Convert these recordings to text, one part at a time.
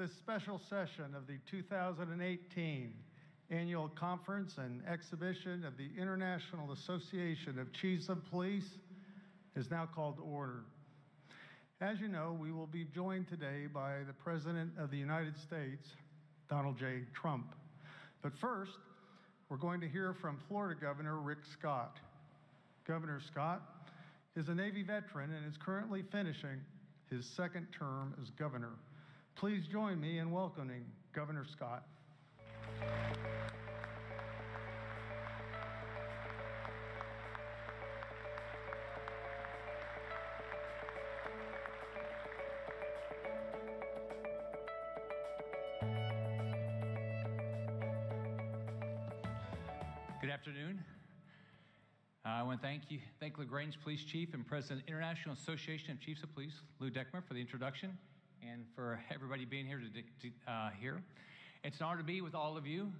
this special session of the 2018 Annual Conference and Exhibition of the International Association of Chiefs of Police is now called to order. As you know, we will be joined today by the President of the United States, Donald J. Trump. But first, we're going to hear from Florida Governor Rick Scott. Governor Scott is a Navy veteran and is currently finishing his second term as governor. Please join me in welcoming Governor Scott. Good afternoon. I want to thank LaGrange Police Chief and President of the International Association of Chiefs of Police, Lou Deckmer, for the introduction and for everybody being here here. It's an honor to be with all of you.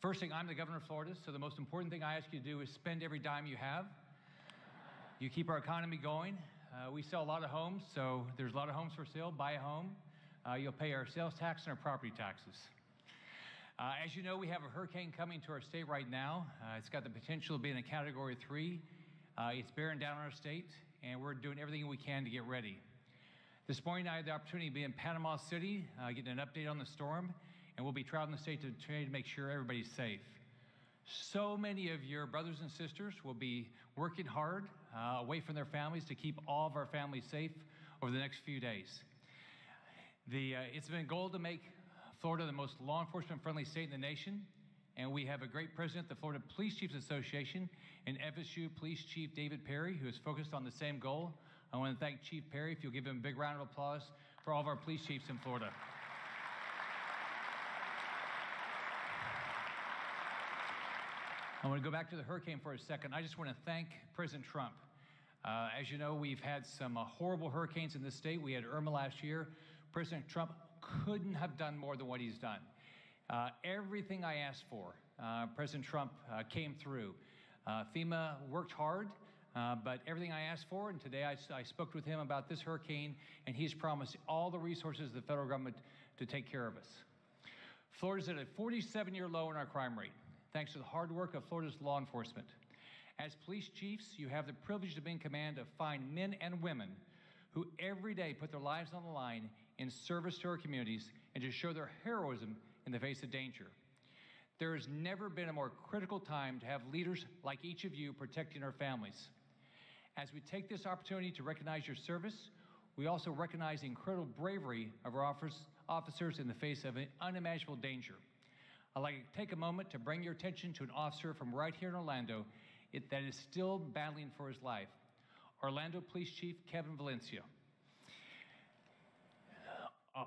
First thing, I'm the governor of Florida, so the most important thing I ask you to do is spend every dime you have. You keep our economy going. We sell a lot of homes, so there's a lot of homes for sale. Buy a home. You'll pay our sales tax and our property taxes. As you know, we have a hurricane coming to our state right now. It's got the potential of being a Category 3. It's bearing down on our state, and we're doing everything we can to get ready. This morning, I had the opportunity to be in Panama City, getting an update on the storm, and we'll be traveling the state to try to make sure everybody's safe. So many of your brothers and sisters will be working hard away from their families to keep all of our families safe over the next few days. It's been a goal to make Florida the most law enforcement friendly state in the nation, and we have a great president, the Florida Police Chiefs Association, and FSU Police Chief David Perry, who is focused on the same goal. I want to thank Chief Perry, if you'll give him a big round of applause for all of our police chiefs in Florida. I want to go back to the hurricane for a second. I just want to thank President Trump. As you know, we've had some horrible hurricanes in this state. We had Irma last year. President Trump couldn't have done more than what he's done. Everything I asked for, President Trump came through. FEMA worked hard, but everything I asked for, and today I spoke with him about this hurricane, and he's promised all the resources of the federal government to take care of us. Florida's at a 47-year low in our crime rate, thanks to the hard work of Florida's law enforcement. As police chiefs, you have the privilege to be in command of fine men and women who every day put their lives on the line in service to our communities and to show their heroism in the face of danger. There has never been a more critical time to have leaders like each of you protecting our families. As we take this opportunity to recognize your service, we also recognize the incredible bravery of our officers in the face of an unimaginable danger. I'd like to take a moment to bring your attention to an officer from right here in Orlando that is still battling for his life. Orlando Police Chief Kevin Valencia.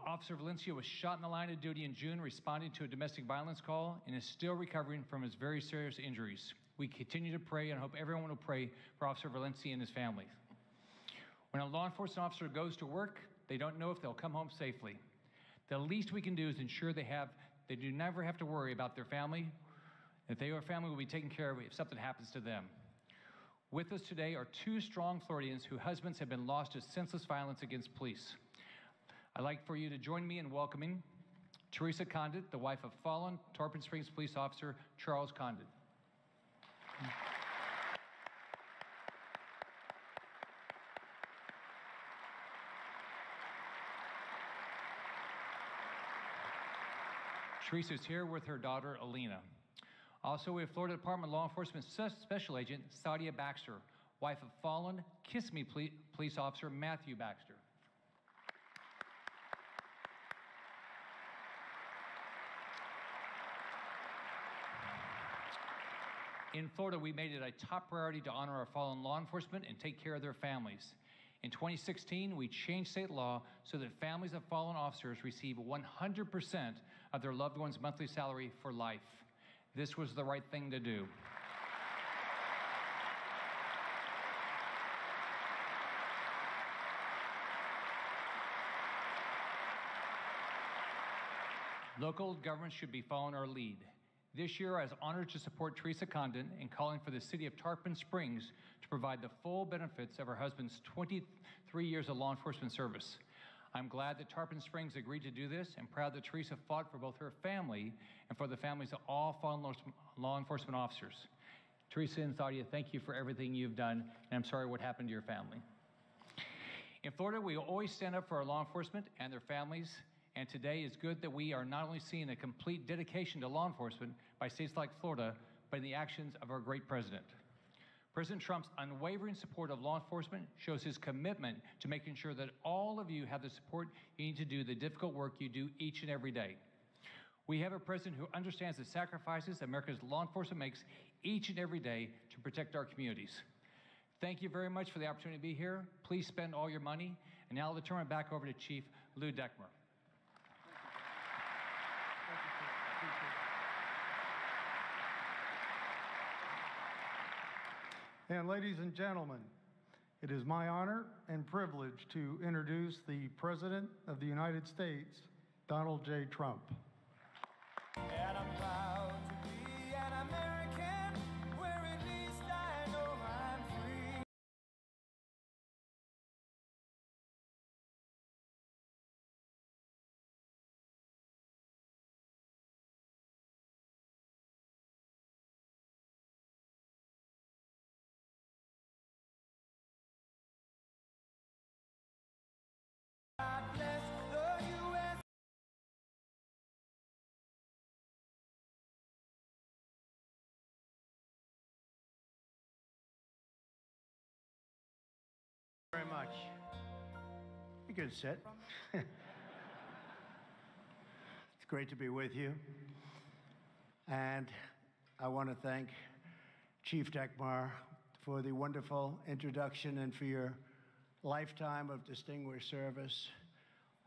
Officer Valencia was shot in the line of duty in June responding to a domestic violence call and is still recovering from his very serious injuries. We continue to pray and hope everyone will pray for Officer Valencia and his family. When a law enforcement officer goes to work, they don't know if they'll come home safely. The least we can do is ensure they do never have to worry about their family, that their family will be taken care of if something happens to them. With us today are two strong Floridians whose husbands have been lost to senseless violence against police. I'd like for you to join me in welcoming Teresa Condit, the wife of fallen Tarpon Springs police officer Charles Condit. Teresa is here with her daughter, Alina. Also, we have Florida Department of Law Enforcement Special Agent Sadia Baxter, wife of fallen Kissimmee police officer Matthew Baxter. In Florida, we made it a top priority to honor our fallen law enforcement and take care of their families. In 2016, we changed state law so that families of fallen officers receive 100% of their loved one's monthly salary for life. This was the right thing to do. Local governments should be following our lead. This year, I was honored to support Teresa Condon in calling for the city of Tarpon Springs to provide the full benefits of her husband's 23 years of law enforcement service. I'm glad that Tarpon Springs agreed to do this and proud that Teresa fought for both her family and for the families of all fallen law enforcement officers. Teresa and Thadia, thank you for everything you've done, and I'm sorry what happened to your family. In Florida, we always stand up for our law enforcement and their families, and today is good that we are not only seeing a complete dedication to law enforcement by states like Florida, but in the actions of our great president. President Trump's unwavering support of law enforcement shows his commitment to making sure that all of you have the support you need to do the difficult work you do each and every day. We have a president who understands the sacrifices America's law enforcement makes each and every day to protect our communities. Thank you very much for the opportunity to be here. Please spend all your money. And now I'll turn it back over to Chief Lou Deckmer. And ladies and gentlemen, it is my honor and privilege to introduce the President of the United States, Donald J. Trump. And I'm proud to be an American, where at least I know I'm free. God bless the U.S. Very much. You can sit. It's great to be with you. And I want to thank Chief Deckmer for the wonderful introduction and for your lifetime of distinguished service.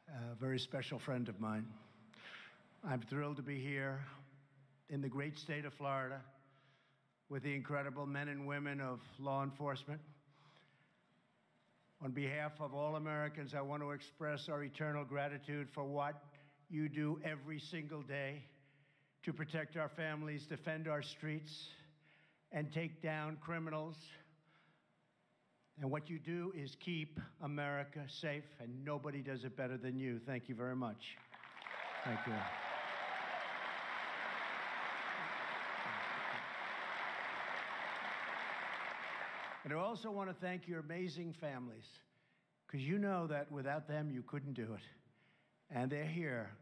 A very special friend of mine. I'm thrilled to be here in the great state of Florida with the incredible men and women of law enforcement. On behalf of all Americans, I want to express our eternal gratitude for what you do every single day to protect our families, defend our streets, and take down criminals. And what you do is keep America safe, and nobody does it better than you. Thank you very much. Thank you. And I also want to thank your amazing families, because you know that without them, you couldn't do it. And they're here,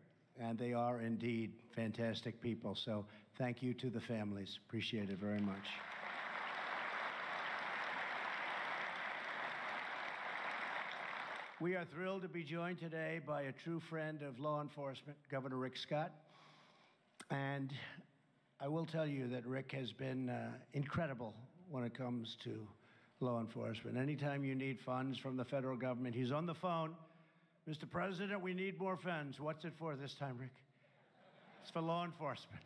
and they are indeed fantastic people. So thank you to the families. Appreciate it very much. We are thrilled to be joined today by a true friend of law enforcement, Governor Rick Scott. And I will tell you that Rick has been incredible when it comes to law enforcement. Anytime you need funds from the federal government, he's on the phone. Mr. President, we need more funds. What's it for this time, Rick? It's for law enforcement.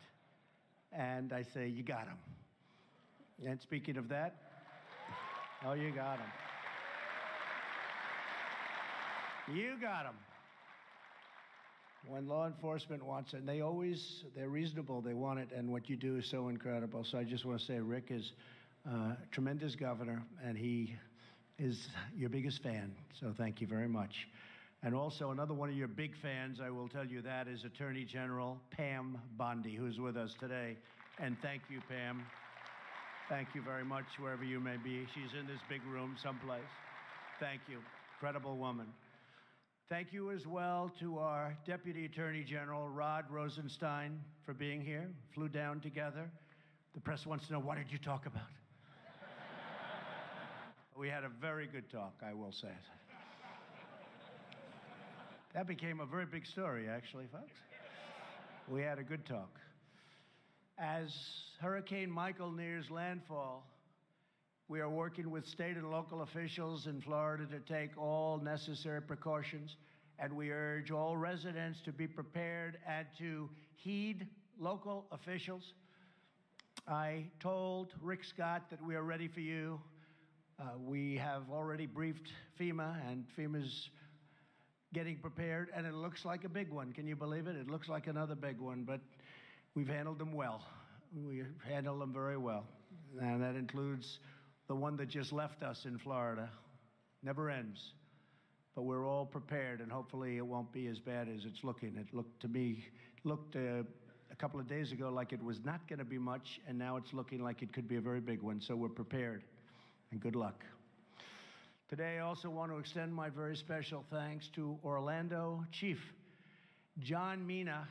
And I say, you got him. And speaking of that, oh, you got him. You got them. When law enforcement wants it, and they're reasonable, they want it, and what you do is so incredible. So I just want to say Rick is a tremendous governor, and he is your biggest fan. So thank you very much. And also another one of your big fans, I will tell you that, is Attorney General Pam Bondi, who's with us today. And thank you, Pam. Thank you very much, wherever you may be. She's in this big room someplace. Thank you. Incredible woman. Thank you as well to our Deputy Attorney General, Rod Rosenstein, for being here. Flew down together. The press wants to know, what did you talk about? We had a very good talk, I will say. That became a very big story, actually, folks. We had a good talk. As Hurricane Michael nears landfall, we are working with state and local officials in Florida to take all necessary precautions, and we urge all residents to be prepared and to heed local officials. I told Rick Scott that we are ready for you. We have already briefed FEMA, and FEMA's getting prepared, and it looks like a big one. Can you believe it? It looks like another big one, but we've handled them well. We handled them very well, and that includes the one that just left us in Florida. Never ends. but we're all prepared, and hopefully it won't be as bad as it's looking. It looked to me, a couple of days ago like it was not going to be much, and now it's looking like it could be a very big one, so we're prepared, and good luck. Today, I also want to extend my very special thanks to Orlando Chief John Mina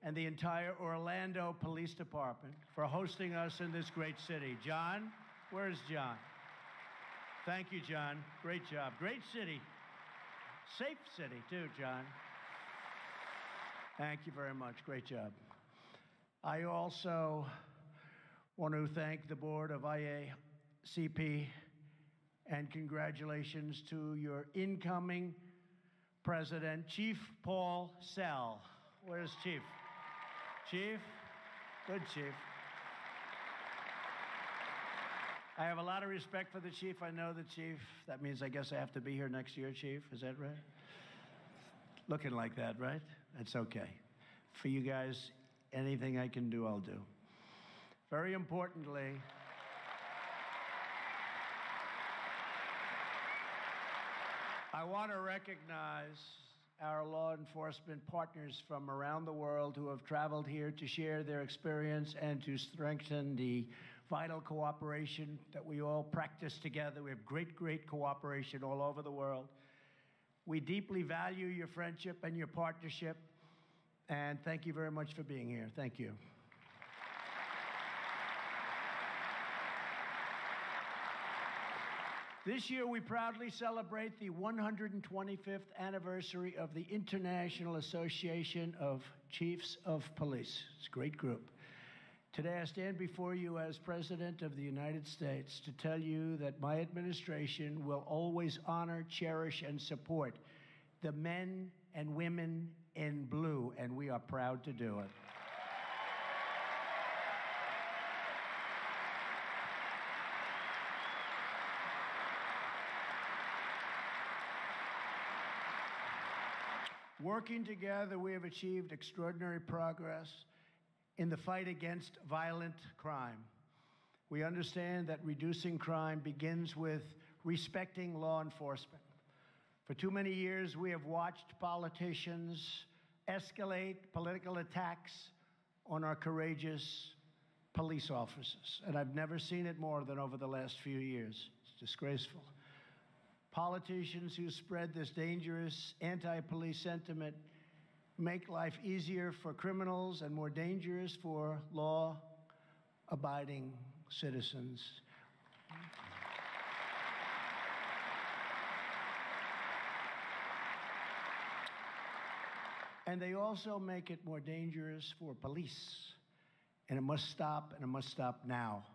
and the entire Orlando Police Department for hosting us in this great city. John, where's John? Thank you, John. Great job. Great city. Safe city, too, John. Thank you very much. Great job. I also want to thank the board of IACP, and congratulations to your incoming president, Chief Paul Sell. Where's Chief? Chief? Good, Chief. I have a lot of respect for the Chief. I know the Chief. That means I guess I have to be here next year, Chief. Is that right? Looking like that, right? That's okay. For you guys, anything I can do, I'll do. Very importantly, I want to recognize our law enforcement partners from around the world who have traveled here to share their experience and to strengthen the vital cooperation that we all practice together. We have great, great cooperation all over the world. We deeply value your friendship and your partnership, and thank you very much for being here. Thank you. This year, we proudly celebrate the 125th anniversary of the International Association of Chiefs of Police. It's a great group. Today, I stand before you as President of the United States to tell you that my administration will always honor, cherish, and support the men and women in blue, and we are proud to do it. Working together, we have achieved extraordinary progress in the fight against violent crime. We understand that reducing crime begins with respecting law enforcement. For too many years, we have watched politicians escalate political attacks on our courageous police officers, and I've never seen it more than over the last few years. It's disgraceful. Politicians who spread this dangerous anti-police sentiment make life easier for criminals and more dangerous for law-abiding citizens. And they also make it more dangerous for police. And it must stop, and it must stop now.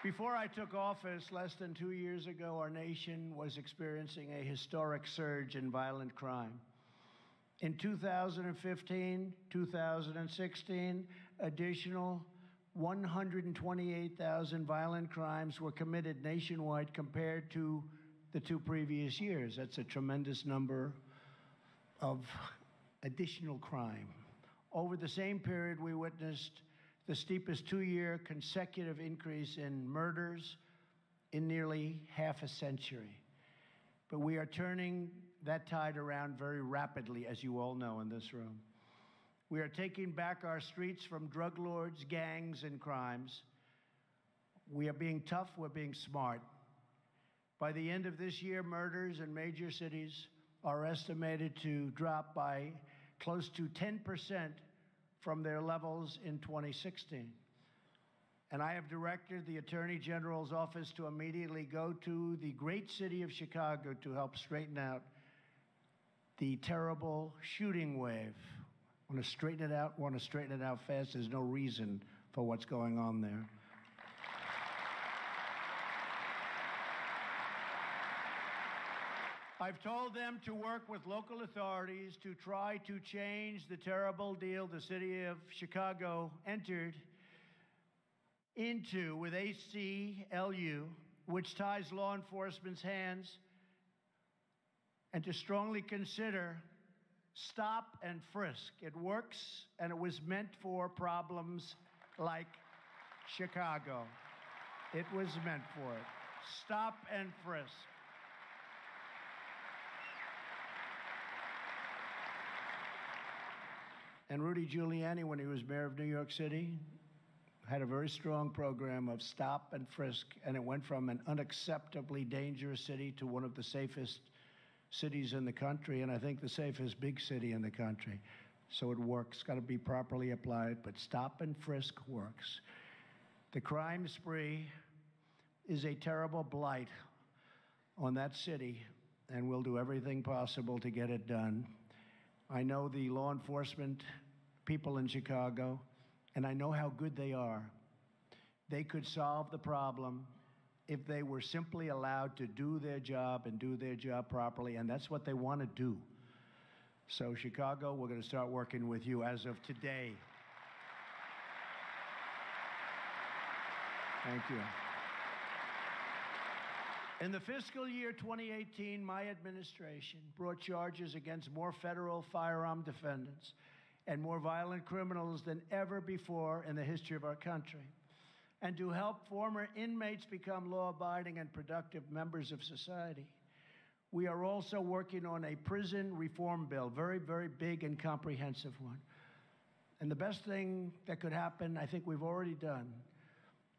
Before I took office less than 2 years ago, our nation was experiencing a historic surge in violent crime. In 2015, 2016, additional 128,000 violent crimes were committed nationwide compared to the 2 previous years. That's a tremendous number of additional crime. Over the same period, we witnessed the steepest 2-year consecutive increase in murders in nearly half a century. But we are turning that tide around very rapidly, as you all know in this room. We are taking back our streets from drug lords, gangs, and crimes. We are being tough, we're being smart. By the end of this year, murders in major cities are estimated to drop by close to 10% from their levels in 2016. And I have directed the Attorney General's office to immediately go to the great city of Chicago to help straighten out the terrible shooting wave. Want to straighten it out fast. There's no reason for what's going on there. I've told them to work with local authorities to try to change the terrible deal the city of Chicago entered into with ACLU, which ties law enforcement's hands, and to strongly consider stop and frisk. It works, and it was meant for problems like Chicago. It was meant for it. Stop and frisk. And Rudy Giuliani, when he was mayor of New York City, had a very strong program of stop and frisk, and it went from an unacceptably dangerous city to one of the safest cities in the country, and I think the safest big city in the country. So it works, got to be properly applied, but stop and frisk works. The crime spree is a terrible blight on that city, and we'll do everything possible to get it done. I know the law enforcement people in Chicago, and I know how good they are. They could solve the problem if they were simply allowed to do their job and do their job properly, and that's what they want to do. So Chicago, we're going to start working with you as of today. Thank you. In the fiscal year 2018, my administration brought charges against more federal firearm defendants and more violent criminals than ever before in the history of our country. And to help former inmates become law-abiding and productive members of society, we are also working on a prison reform bill, very, very big and comprehensive one. And the best thing that could happen, I think we've already done.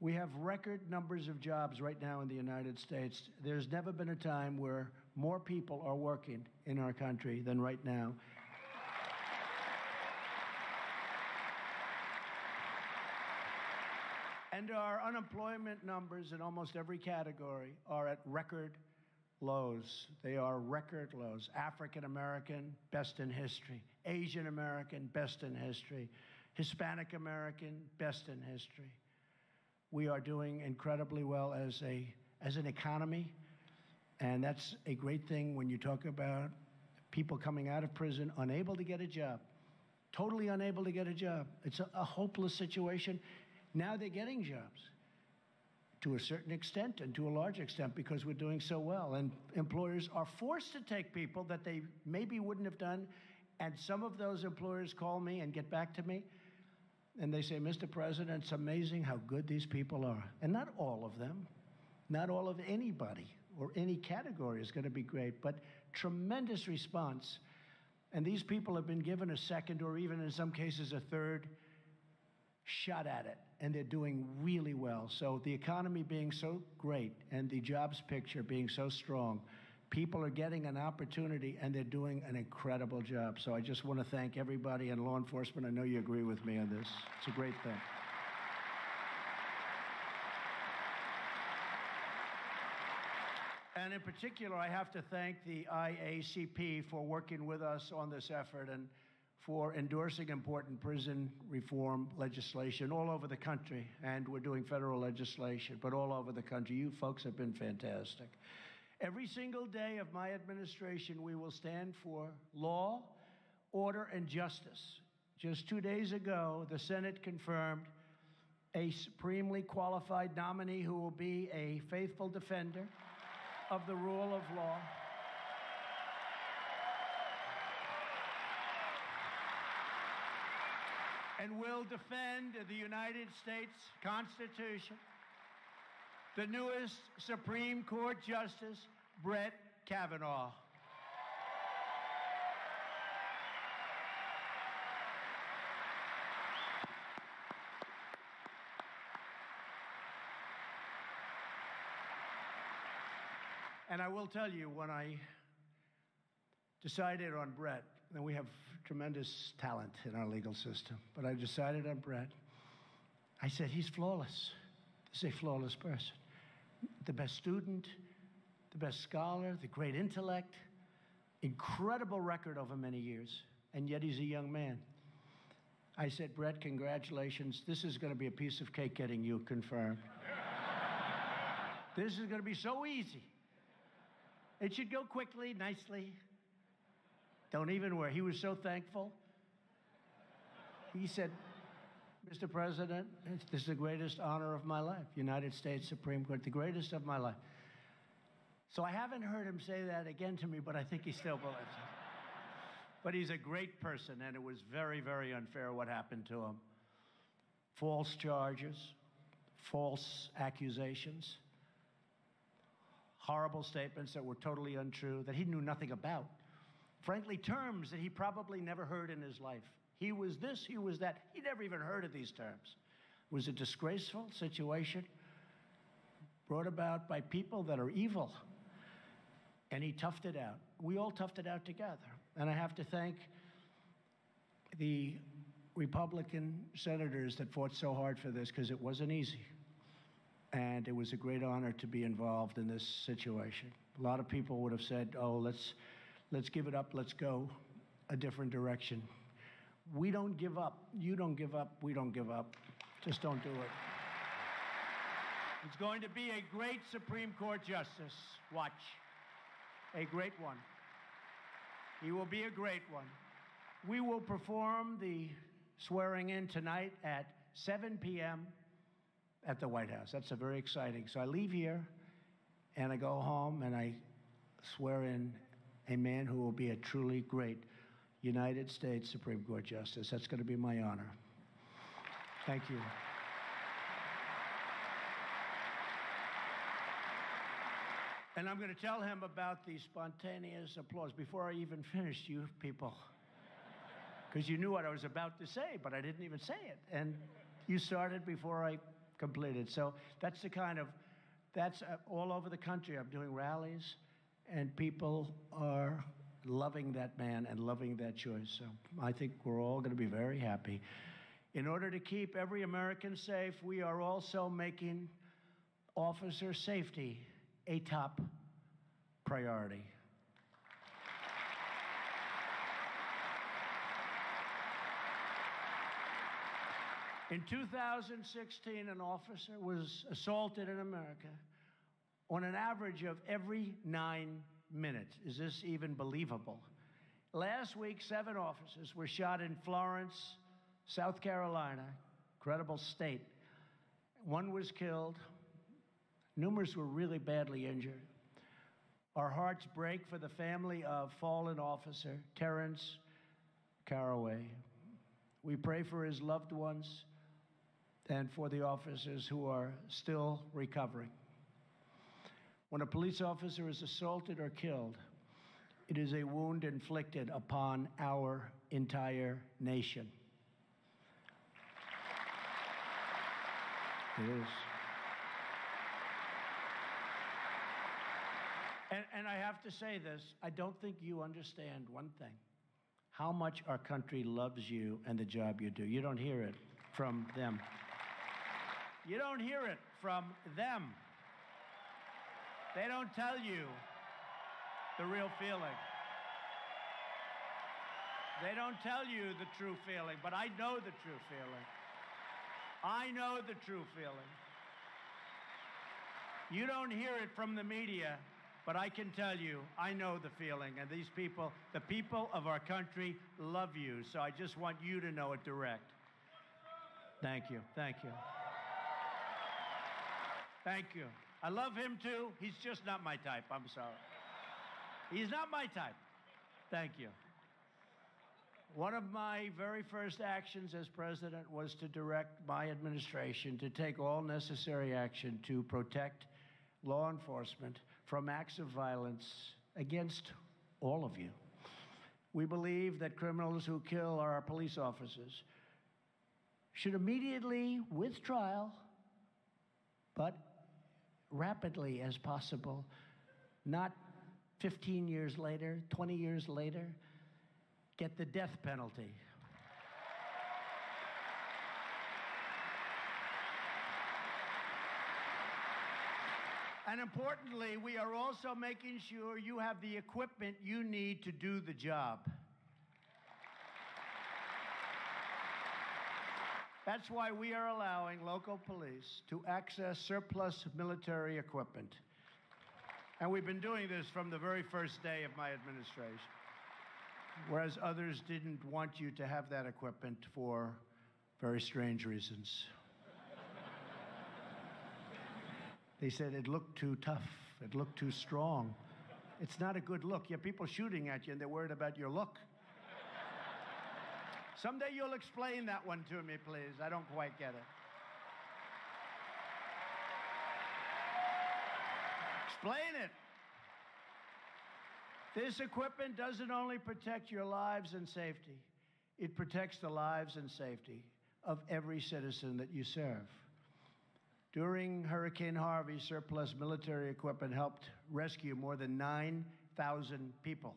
We have record numbers of jobs right now in the United States. There's never been a time where more people are working in our country than right now. And our unemployment numbers in almost every category are at record lows. They are record lows. African American, best in history. Asian American, best in history. Hispanic American, best in history. We are doing incredibly well as an economy, and that's a great thing when you talk about people coming out of prison unable to get a job, totally unable to get a job. It's a hopeless situation. Now they're getting jobs to a certain extent and to a large extent because we're doing so well, and employers are forced to take people that they maybe wouldn't have done, and some of those employers call me and get back to me. And they say, Mr. President, it's amazing how good these people are. And not all of them, not all of anybody or any category is going to be great, but tremendous response. And these people have been given a second or even in some cases a third shot at it, and they're doing really well. So the economy being so great and the jobs picture being so strong, people are getting an opportunity, and they're doing an incredible job. So I just want to thank everybody in law enforcement. I know you agree with me on this. It's a great thing. And in particular, I have to thank the IACP for working with us on this effort and for endorsing important prison reform legislation all over the country. And we're doing federal legislation, but all over the country. You folks have been fantastic. Every single day of my administration, we will stand for law, order, and justice. Just 2 days ago, the Senate confirmed a supremely qualified nominee who will be a faithful defender of the rule of law. And will defend the United States Constitution. The newest Supreme Court Justice, Brett Kavanaugh. And I will tell you, when I decided on Brett, and we have tremendous talent in our legal system, but I decided on Brett, I said, he's flawless. This is a flawless person. The best student, the best scholar, the great intellect, incredible record over many years, and yet he's a young man. I said, Brett, congratulations. This is going to be a piece of cake getting you confirmed. This is going to be so easy. It should go quickly, nicely. Don't even worry. He was so thankful. He said, Mr. President, this is the greatest honor of my life. United States Supreme Court, the greatest of my life. So I haven't heard him say that again to me, but I think he still believes it. But he's a great person, and it was very, very unfair what happened to him. False charges, false accusations, horrible statements that were totally untrue, that he knew nothing about. Frankly, terms that he probably never heard in his life. He was this, he was that. He never even heard of these terms. It was a disgraceful situation brought about by people that are evil. And he toughed it out. We all toughed it out together. And I have to thank the Republican senators that fought so hard for this, because it wasn't easy. And it was a great honor to be involved in this situation. A lot of people would have said, oh, let's give it up, let's go a different direction. We don't give up. You don't give up. We don't give up. Just don't do it. It's going to be a great Supreme Court justice. Watch. A great one. He will be a great one. We will perform the swearing in tonight at 7 p.m. at the White House. That's very exciting. So I leave here and I go home and I swear in a man who will be a truly great United States Supreme Court justice. That's going to be my honor. Thank you. And I'm going to tell him about the spontaneous applause before I even finish, you people. Because you knew what I was about to say, but I didn't even say it. And you started before I completed. So that's the kind of, that's all over the country. I'm doing rallies, and people are loving that man and loving that choice. So I think we're all going to be very happy. In order to keep every American safe, we are also making officer safety a top priority. In 2016, an officer was assaulted in America on an average of every 9 minutes. Is this even believable? Last week, 7 officers were shot in Florence, South Carolina, incredible state. 1 was killed. Numerous were really badly injured. Our hearts break for the family of fallen officer Terrence Caraway. We pray for his loved ones and for the officers who are still recovering. When a police officer is assaulted or killed, it is a wound inflicted upon our entire nation. It is. And I have to say this, I don't think you understand one thing, how much our country loves you and the job you do. You don't hear it from them. You don't hear it from them. They don't tell you the real feeling. They don't tell you the true feeling, but I know the true feeling. I know the true feeling. You don't hear it from the media, but I can tell you, I know the feeling. And these people, the people of our country, love you. So I just want you to know it direct. Thank you. Thank you. Thank you. I love him too. He's just not my type. I'm sorry. He's not my type. Thank you. One of my very first actions as president was to direct my administration to take all necessary action to protect law enforcement from acts of violence against all of you. We believe that criminals who kill our police officers should immediately, with trial, but rapidly as possible, not 15 years later, 20 years later, get the death penalty. And importantly, we are also making sure you have the equipment you need to do the job. That's why we are allowing local police to access surplus military equipment. And we've been doing this from the very first day of my administration, whereas others didn't want you to have that equipment for very strange reasons. They said it looked too tough, it looked too strong. It's not a good look. You have people shooting at you and they're worried about your look. Someday you'll explain that one to me, please. I don't quite get it. Explain it. This equipment doesn't only protect your lives and safety, it protects the lives and safety of every citizen that you serve. During Hurricane Harvey, surplus military equipment helped rescue more than 9,000 people.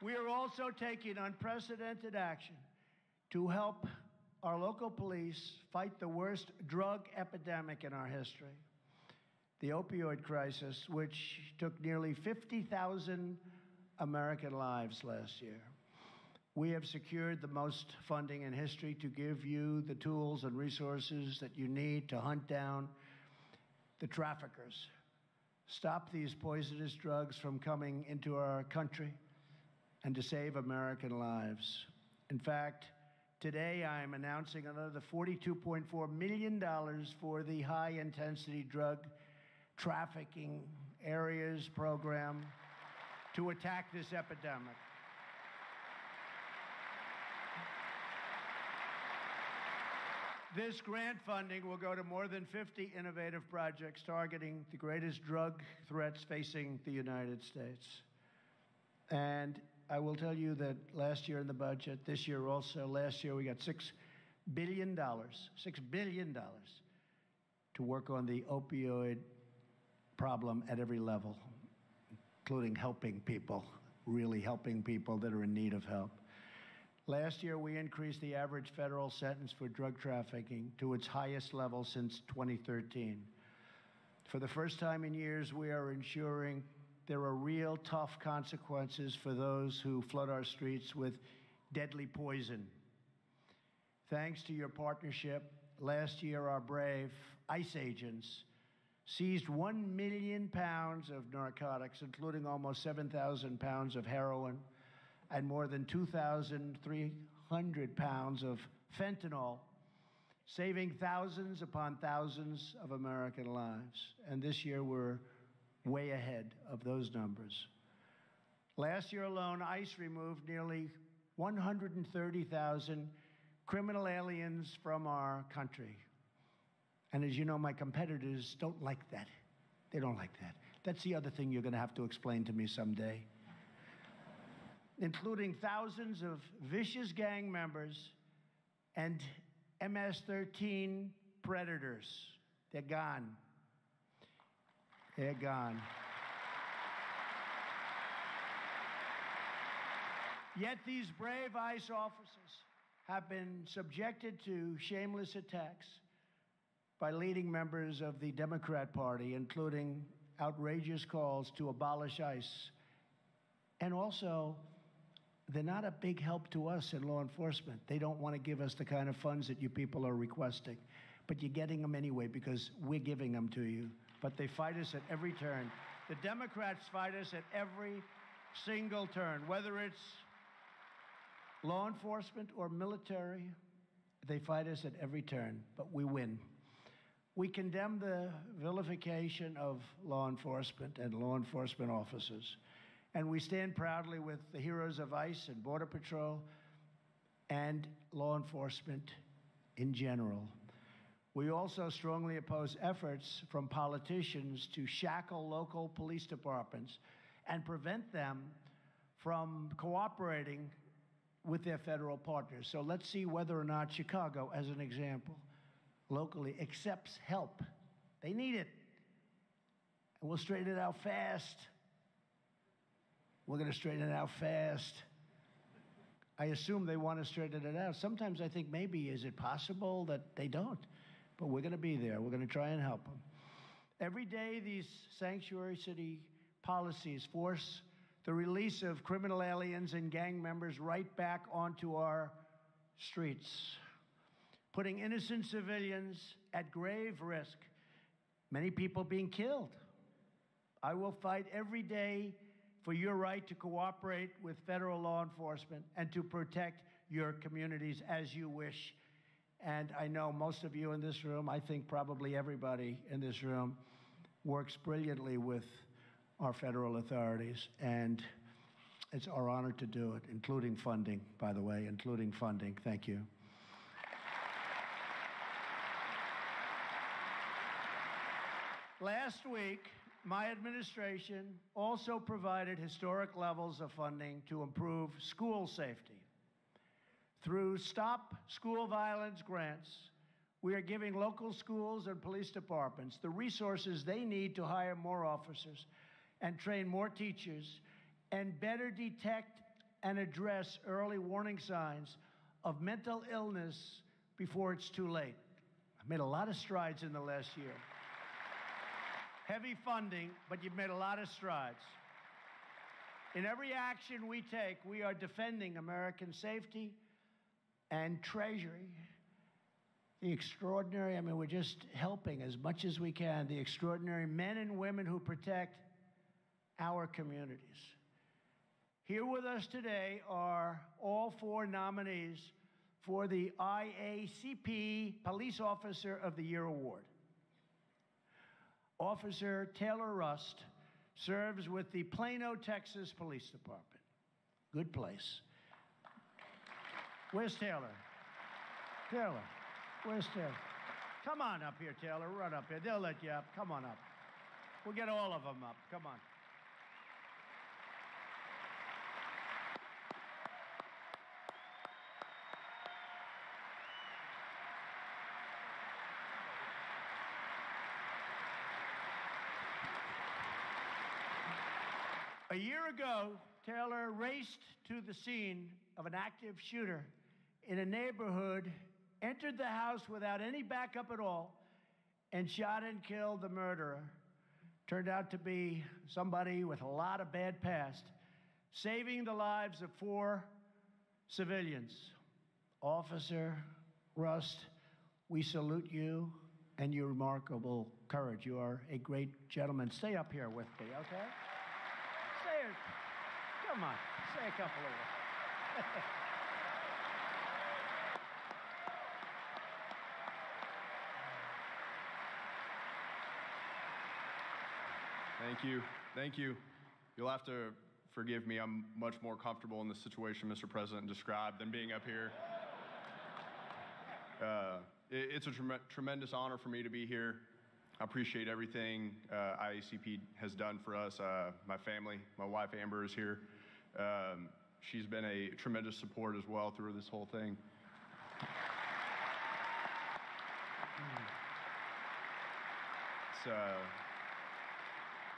We are also taking unprecedented action to help our local police fight the worst drug epidemic in our history, the opioid crisis, which took nearly 50,000 American lives last year. We have secured the most funding in history to give you the tools and resources that you need to hunt down the traffickers, stop these poisonous drugs from coming into our country, and to save American lives. In fact, today I'm announcing another $42.4 million for the high-intensity drug trafficking areas program to attack this epidemic. This grant funding will go to more than 50 innovative projects targeting the greatest drug threats facing the United States. And I will tell you that last year in the budget, this year also, last year we got $6 billion to work on the opioid problem at every level, including helping people, really helping people that are in need of help. Last year, we increased the average federal sentence for drug trafficking to its highest level since 2013. For the first time in years, we are ensuring there are real tough consequences for those who flood our streets with deadly poison. Thanks to your partnership, last year our brave ICE agents seized 1 million pounds of narcotics, including almost 7,000 pounds of heroin and more than 2,300 pounds of fentanyl, saving thousands upon thousands of American lives. And this year we're way ahead of those numbers. Last year alone, ICE removed nearly 130,000 criminal aliens from our country. And as you know, my competitors don't like that. They don't like that. That's the other thing you're going to have to explain to me someday. Including thousands of vicious gang members and MS-13 predators. They're gone. They're gone. Yet these brave ICE officers have been subjected to shameless attacks by leading members of the Democrat Party, including outrageous calls to abolish ICE. And also, they're not a big help to us in law enforcement. They don't want to give us the kind of funds that you people are requesting. But you're getting them anyway because we're giving them to you. But they fight us at every turn. The Democrats fight us at every single turn, whether it's law enforcement or military. They fight us at every turn, but we win. We condemn the vilification of law enforcement and law enforcement officers. And we stand proudly with the heroes of ICE and Border Patrol and law enforcement in general. We also strongly oppose efforts from politicians to shackle local police departments and prevent them from cooperating with their federal partners. So let's see whether or not Chicago, as an example, locally accepts help. They need it. And we'll straighten it out fast. We're going to straighten it out fast. I assume they want to straighten it out. Sometimes I think maybe, is it possible that they don't? But we're going to be there. We're going to try and help them. Every day, these sanctuary city policies force the release of criminal aliens and gang members right back onto our streets, putting innocent civilians at grave risk, many people being killed. I will fight every day for your right to cooperate with federal law enforcement and to protect your communities as you wish. And I know most of you in this room, I think probably everybody in this room, works brilliantly with our federal authorities. And it's our honor to do it, including funding, by the way, including funding. Thank you. Last week, my administration also provided historic levels of funding to improve school safety. Through Stop School Violence grants, we are giving local schools and police departments the resources they need to hire more officers and train more teachers and better detect and address early warning signs of mental illness before it's too late. I've made a lot of strides in the last year. Heavy funding, but you've made a lot of strides. In every action we take, we are defending American safety and treasury. The extraordinary, we're just helping as much as we can, the extraordinary men and women who protect our communities. Here with us today are all 4 nominees for the IACP Police Officer of the Year Award. Officer Taylor Rust serves with the Plano, Texas Police Department. Good place. Where's Taylor? Taylor, where's Taylor? Come on up here, Taylor. Run up here. They'll let you up. Come on up. We'll get all of them up. Come on. A year ago, Taylor raced to the scene of an active shooter in a neighborhood, entered the house without any backup at all, and shot and killed the murderer. Turned out to be somebody with a lot of bad past, saving the lives of 4 civilians. Officer Rust, we salute you and your remarkable courage. You are a great gentleman. Stay up here with me, okay? Come on, say a couple of words. Thank you. Thank you. You'll have to forgive me. I'm much more comfortable in the situation Mr. President described than being up here. It's a tremendous honor for me to be here. I appreciate everything IACP has done for us. My family, my wife Amber is here. She's been a tremendous support as well through this whole thing.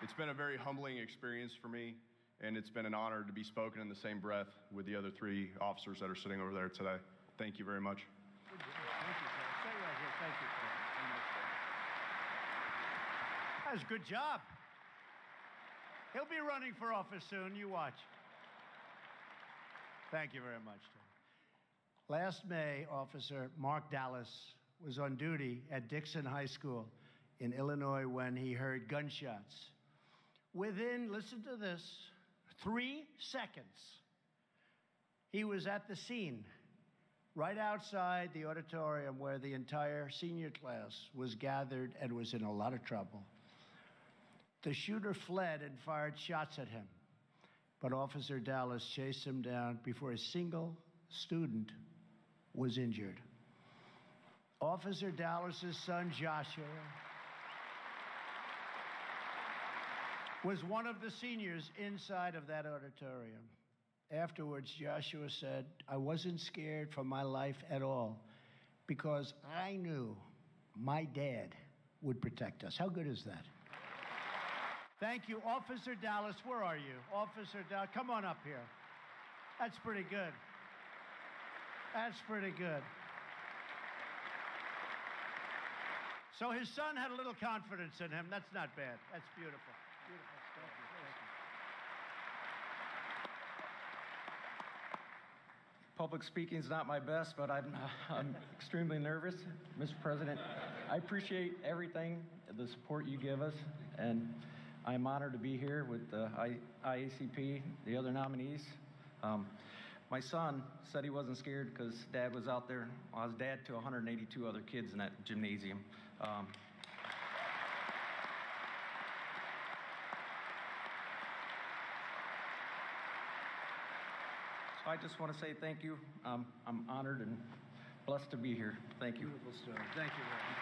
It's been a very humbling experience for me, and it's been an honor to be spoken in the same breath with the other 3 officers that are sitting over there today. Thank you very much. Thank you, sir. Stay right here. Thank you, sir. That was a good job. He'll be running for office soon. You watch. Thank you very much, Tom. Last May, Officer Mark Dallas was on duty at Dixon High School in Illinois when he heard gunshots. Within, listen to this, 3 seconds, he was at the scene, right outside the auditorium where the entire senior class was gathered and was in a lot of trouble. The shooter fled and fired shots at him, but Officer Dallas chased him down before a single student was injured. Officer Dallas's son, Joshua, was one of the seniors inside of that auditorium. Afterwards, Joshua said, "I wasn't scared for my life at all because I knew my dad would protect us." How good is that? Thank you. Officer Dallas, where are you? Officer Dallas, come on up here. That's pretty good. That's pretty good. So his son had a little confidence in him. That's not bad. That's beautiful. Beautiful stuff. Thank you. Public speaking's not my best, but I'm extremely nervous. Mr. President, I appreciate everything, the support you give us, and I'm honored to be here with the IACP, the other nominees. My son said he wasn't scared because Dad was out there. I was dad to 182 other kids in that gymnasium. So I just want to say thank you. I'm honored and blessed to be here. Thank you. Beautiful story. Thank you very much.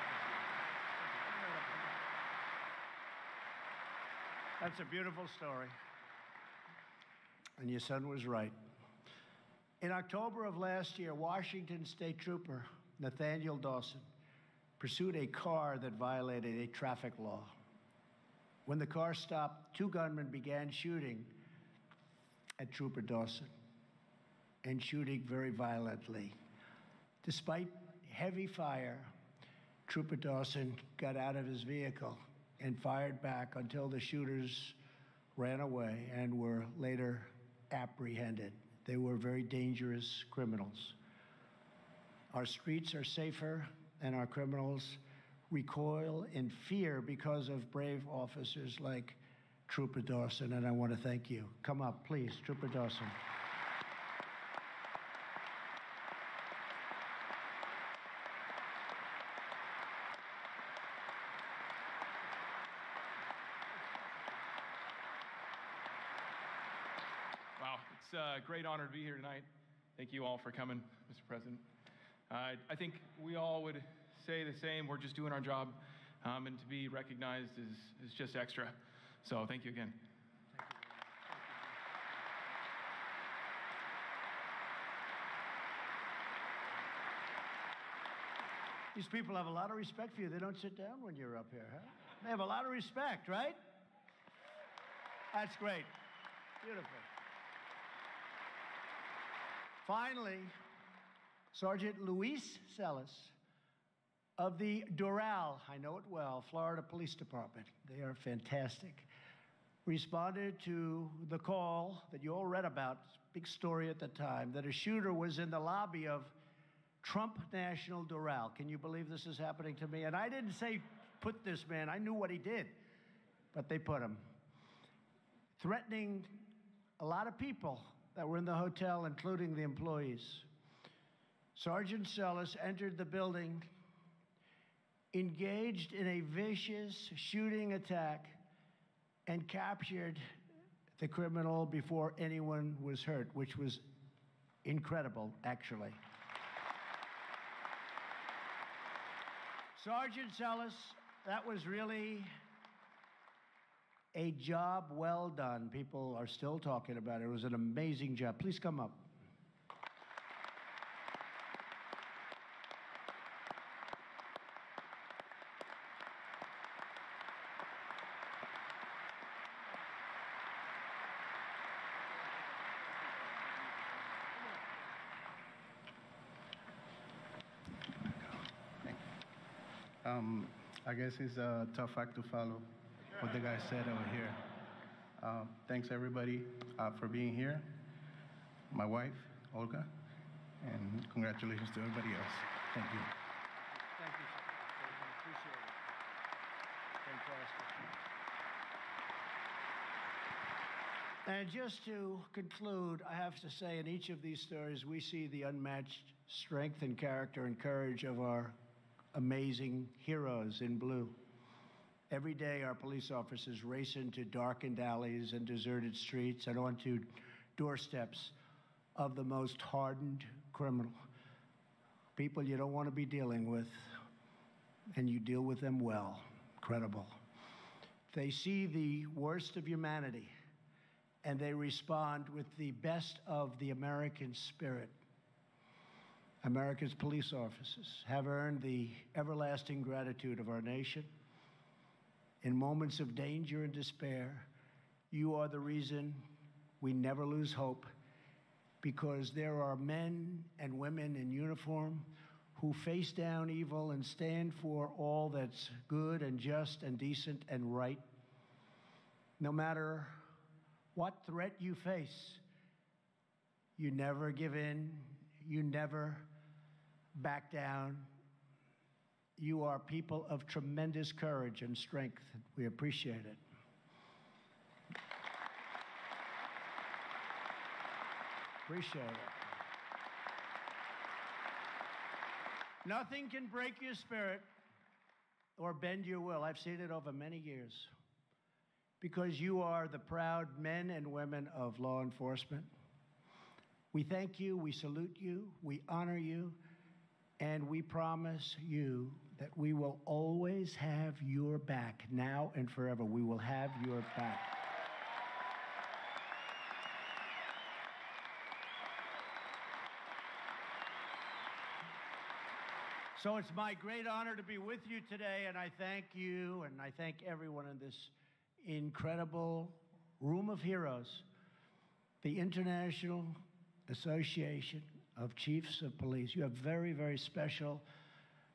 That's a beautiful story. And your son was right. In October of last year, Washington State Trooper Nathaniel Dawson pursued a car that violated a traffic law. When the car stopped, two gunmen began shooting at Trooper Dawson and shooting very violently. Despite heavy fire, Trooper Dawson got out of his vehicle and fired back until the shooters ran away and were later apprehended. They were very dangerous criminals. Our streets are safer, and our criminals recoil in fear because of brave officers like Trooper Dawson, and I want to thank you. Come up, please, Trooper Dawson. Wow, it's a great honor to be here tonight. Thank you all for coming, Mr. President. I think we all would say the same. We're just doing our job, and to be recognized is just extra. So thank you again. These people have a lot of respect for you. They don't sit down when you're up here, huh? They have a lot of respect, right? That's great. Beautiful. Finally, Sergeant Luis Celis of the Doral, I know it well, Florida Police Department. They are fantastic. Responded to the call that you all read about, big story at the time, that a shooter was in the lobby of Trump National Doral. Can you believe this is happening to me? And I didn't say put this man, I knew what he did, but they put him. Threatening a lot of people that were in the hotel, including the employees. Sergeant Celis entered the building, engaged in a vicious shooting attack, and captured the criminal before anyone was hurt, which was incredible, actually. Sergeant Celis, that was really a job well done. People are still talking about it. It was an amazing job. Please come up. I guess it's a tough act to follow what the guy said over here. Thanks everybody for being here. My wife, Olga, and congratulations to everybody else. Thank you. Thank you, sir. Appreciate it. Fantastic. And just to conclude, I have to say in each of these stories, we see the unmatched strength and character and courage of our amazing heroes in blue. Every day, our police officers race into darkened alleys and deserted streets and onto doorsteps of the most hardened criminal. People you don't want to be dealing with, and you deal with them well. Incredible. They see the worst of humanity, and they respond with the best of the American spirit. America's police officers have earned the everlasting gratitude of our nation. In moments of danger and despair, you are the reason we never lose hope, because there are men and women in uniform who face down evil and stand for all that's good and just and decent and right. No matter what threat you face, you never give in, you never back down. You are people of tremendous courage and strength. We appreciate it. Appreciate it. Nothing can break your spirit or bend your will. I've seen it over many years. Because you are the proud men and women of law enforcement. We thank you, we salute you, we honor you, and we promise you that we will always have your back, now and forever. We will have your back. So it's my great honor to be with you today, and I thank you, and I thank everyone in this incredible room of heroes, the International Association of Chiefs of Police. You have very, very special,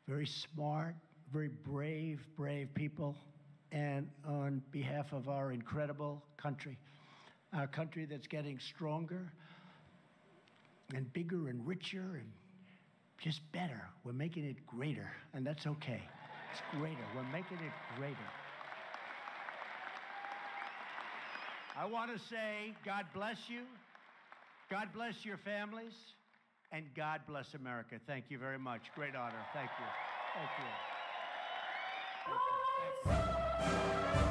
very smart, very brave people, and on behalf of our incredible country, our country that's getting stronger and bigger and richer and just better. We're making it greater, and that's okay. It's greater. We're making it greater. I want to say God bless you, God bless your families, and God bless America. Thank you very much. Great honor. Thank you. Thank you. Thank you.